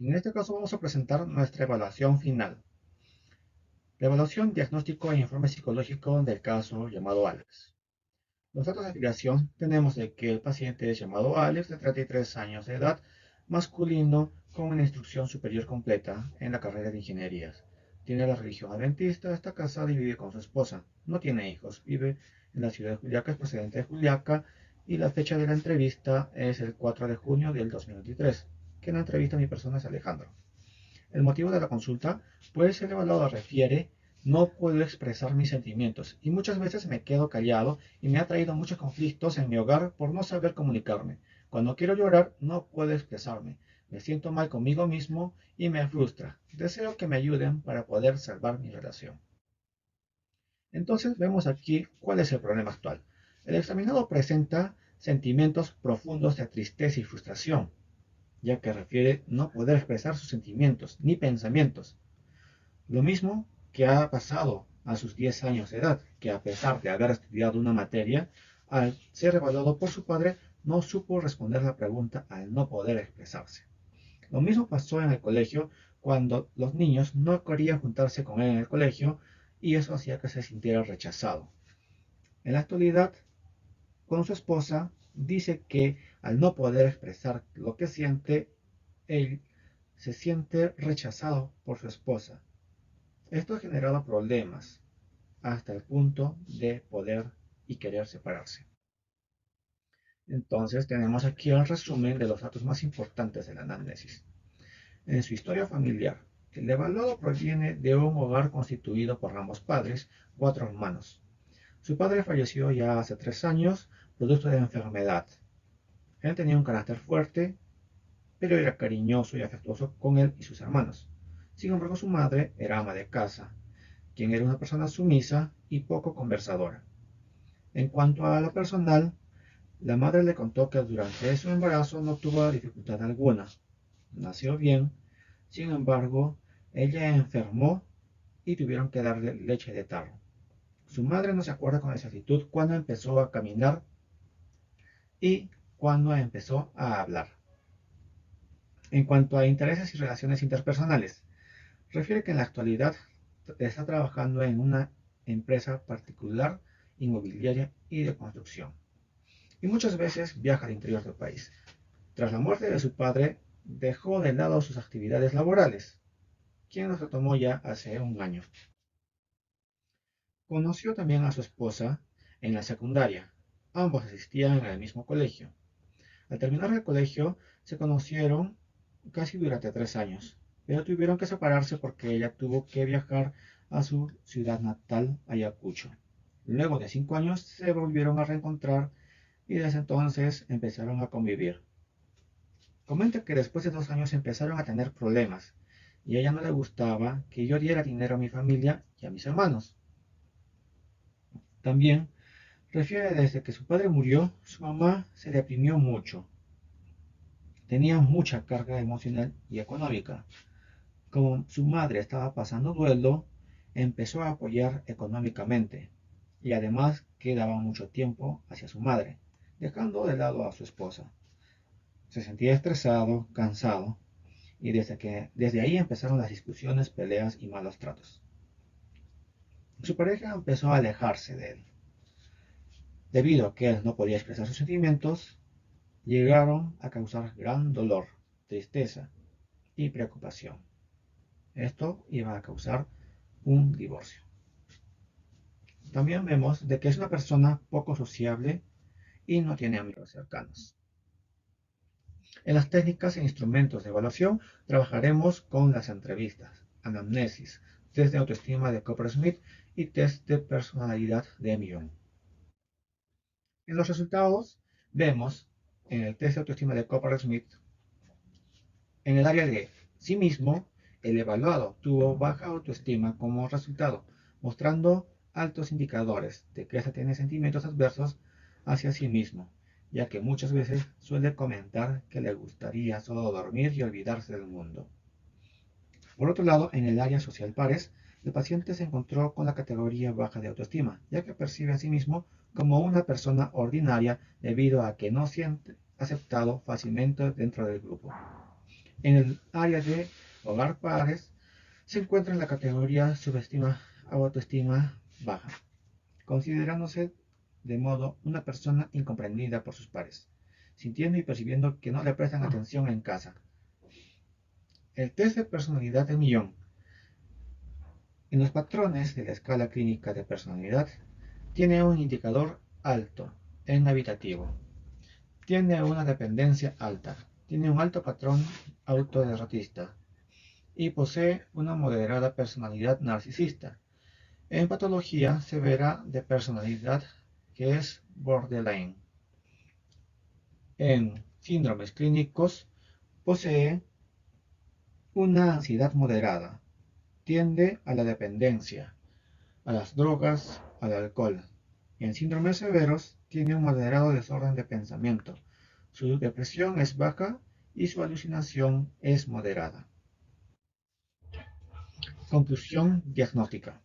En este caso vamos a presentar nuestra evaluación final. La evaluación, diagnóstico e informe psicológico del caso llamado Alex. Los datos de afiliación tenemos de que el paciente es llamado Alex, de 33 años de edad, masculino, con una instrucción superior completa en la carrera de ingenierías. Tiene la religión adventista, está casado y vive con su esposa. No tiene hijos, vive en la ciudad de Juliaca, es procedente de Juliaca, y la fecha de la entrevista es el 4 de junio del 2023, que en la entrevista mi persona es Alejandro. El motivo de la consulta, pues el evaluador refiere: no puedo expresar mis sentimientos y muchas veces me quedo callado y me ha traído muchos conflictos en mi hogar por no saber comunicarme. Cuando quiero llorar no puedo expresarme. Me siento mal conmigo mismo y me frustra. Deseo que me ayuden para poder salvar mi relación. Entonces vemos aquí cuál es el problema actual. El examinado presenta sentimientos profundos de tristeza y frustración, ya que refiere no poder expresar sus sentimientos ni pensamientos. Lo mismo que ha pasado a sus 10 años de edad, que a pesar de haber estudiado una materia, al ser evaluado por su padre, no supo responder la pregunta al no poder expresarse. Lo mismo pasó en el colegio cuando los niños no querían juntarse con él en el colegio y eso hacía que se sintiera rechazado. En la actualidad, con su esposa, dice que al no poder expresar lo que siente, él se siente rechazado por su esposa. Esto ha generado problemas hasta el punto de poder y querer separarse. Entonces tenemos aquí el resumen de los datos más importantes de la anamnesis. En su historia familiar, el evaluado proviene de un hogar constituido por ambos padres, 4 hermanos. Su padre falleció ya hace 3 años, producto de enfermedad. Él tenía un carácter fuerte, pero era cariñoso y afectuoso con él y sus hermanos. Sin embargo, su madre era ama de casa, quien era una persona sumisa y poco conversadora. En cuanto a lo personal, la madre le contó que durante su embarazo no tuvo dificultad alguna. Nació bien, sin embargo, ella enfermó y tuvieron que darle leche de tarro. Su madre no se acuerda con exactitud cuándo empezó a caminar y cuándo empezó a hablar. En cuanto a intereses y relaciones interpersonales, refiere que en la actualidad está trabajando en una empresa particular, inmobiliaria y de construcción, y muchas veces viaja al interior del país. Tras la muerte de su padre, dejó de lado sus actividades laborales, quien los retomó ya hace un año. Conoció también a su esposa en la secundaria. Ambos asistían al mismo colegio. Al terminar el colegio, se conocieron casi durante 3 años, pero tuvieron que separarse porque ella tuvo que viajar a su ciudad natal, Ayacucho. Luego de 5 años se volvieron a reencontrar y desde entonces empezaron a convivir. Comenta que después de 2 años empezaron a tener problemas y a ella no le gustaba que yo diera dinero a mi familia y a mis hermanos. También refiere desde que su padre murió, su mamá se deprimió mucho. Tenía mucha carga emocional y económica. Como su madre estaba pasando duelo, empezó a apoyar económicamente y además que daba mucho tiempo hacia su madre, dejando de lado a su esposa. Se sentía estresado, cansado y desde ahí empezaron las discusiones, peleas y malos tratos. Su pareja empezó a alejarse de él. Debido a que él no podía expresar sus sentimientos, llegaron a causar gran dolor, tristeza y preocupación. Esto iba a causar un divorcio. También vemos de que es una persona poco sociable y no tiene amigos cercanos. En las técnicas e instrumentos de evaluación trabajaremos con las entrevistas, anamnesis, test de autoestima de Coppersmith y test de personalidad de Emion. En los resultados vemos en el test de autoestima de Coppersmith, en el área de sí mismo, el evaluado tuvo baja autoestima como resultado, mostrando altos indicadores de que éste tiene sentimientos adversos hacia sí mismo, ya que muchas veces suele comentar que le gustaría solo dormir y olvidarse del mundo. Por otro lado, en el área social pares, el paciente se encontró con la categoría baja de autoestima, ya que percibe a sí mismo como una persona ordinaria debido a que no siente aceptado fácilmente dentro del grupo. En el área de hogar padres se encuentra en la categoría subestima autoestima baja, considerándose de modo una persona incomprendida por sus pares, sintiendo y percibiendo que no le prestan atención en casa. El test de personalidad de Millón. En los patrones de la escala clínica de personalidad, tiene un indicador alto en evitativo, tiene una dependencia alta, tiene un alto patrón autoderrotista y posee una moderada personalidad narcisista. En patología severa de personalidad, que es borderline. En síndromes clínicos, posee una ansiedad moderada, tiende a la dependencia, a las drogas, al alcohol. En síndromes severos, tiene un moderado desorden de pensamiento. Su depresión es baja y su alucinación es moderada. Conclusión diagnóstica.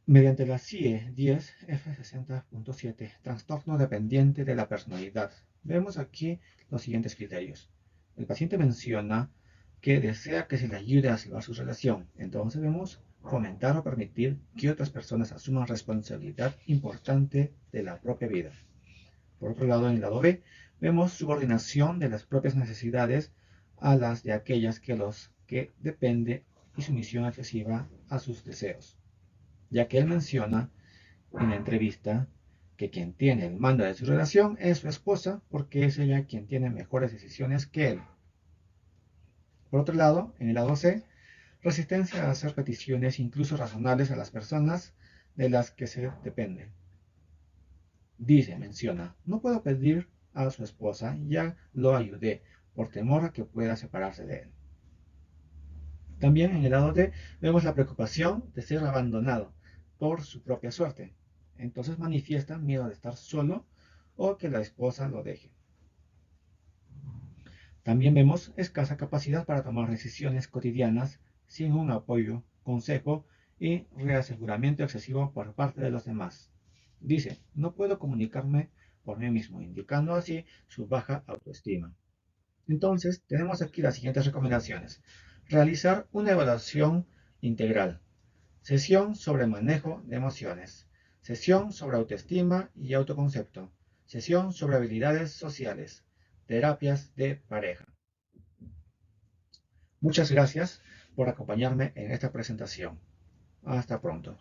Mediante la CIE 10F60.7, trastorno dependiente de la personalidad, vemos aquí los siguientes criterios. El paciente menciona que desea que se le ayude a salvar su relación. Entonces vemos fomentar o permitir que otras personas asuman responsabilidad importante de la propia vida. Por otro lado, en el lado B, vemos subordinación de las propias necesidades a las de aquellas que depende y sumisión excesiva a sus deseos, ya que él menciona en la entrevista que quien tiene el mando de su relación es su esposa porque es ella quien tiene mejores decisiones que él. Por otro lado, en el lado C, resistencia a hacer peticiones incluso razonables a las personas de las que se depende. Menciona, no puedo pedir a su esposa, ya lo ayudé, por temor a que pueda separarse de él. También en el lado D vemos la preocupación de ser abandonado por su propia suerte. Entonces manifiesta miedo de estar solo o que la esposa lo deje. También vemos escasa capacidad para tomar decisiones cotidianas sin un apoyo, consejo y reaseguramiento excesivo por parte de los demás. Dice, no puedo comunicarme por mí mismo, indicando así su baja autoestima. Entonces, tenemos aquí las siguientes recomendaciones. Realizar una evaluación integral. Sesión sobre manejo de emociones. Sesión sobre autoestima y autoconcepto. Sesión sobre habilidades sociales. Terapias de pareja. Muchas gracias por acompañarme en esta presentación. Hasta pronto.